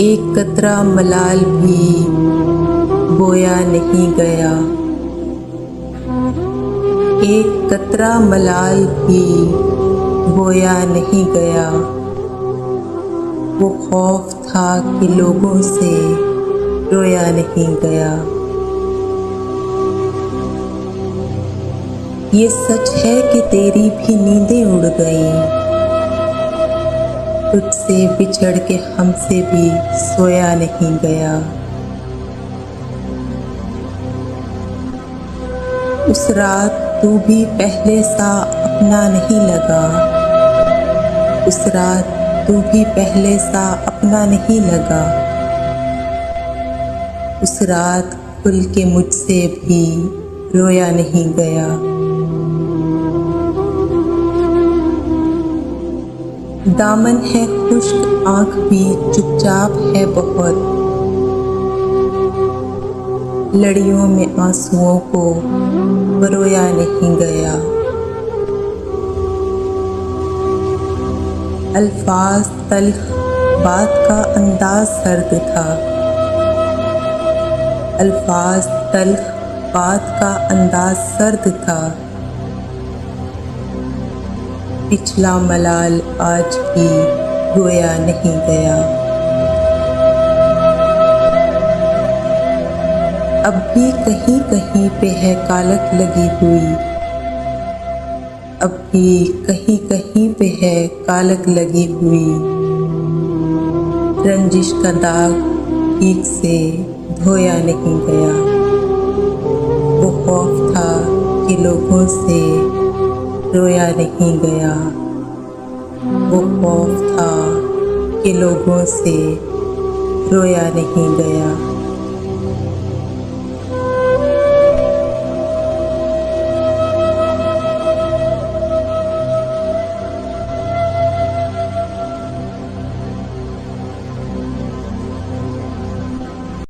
एक कतरा मलाल भी बोया नहीं गया। एक कतरा मलाल भी बोया नहीं गया। वो खौफ था कि लोगों से रोया नहीं गया। ये सच है कि तेरी भी नींदें उड़ गईं, तुझसे बिछड़ के हमसे भी सोया नहीं गया। उस रात तू भी पहले सा अपना नहीं लगा। उस रात तू भी पहले सा अपना नहीं लगा। उस रात खुल के मुझसे भी रोया नहीं गया। दामन है खुश्क, आँख भी चुपचाप है बहुत। लड़ियों में आंसुओं को बरोया नहीं गया। अल्फाज तल्ख, बात का अंदाज सर्द था। अल्फाज तल्ख, बात का अंदाज सर्द था। पिछला मलाल आज भी रोया नहीं गया। अब भी कहीं कहीं पे है कालक लगी हुई। अब भी कहीं कहीं पे है कालक लगी हुई। रंजिश का दाग ठीक से धोया नहीं गया। वो खौफ था कि लोगों से रोया नहीं गया। वो खौफ था कि लोगों से रोया नहीं गया।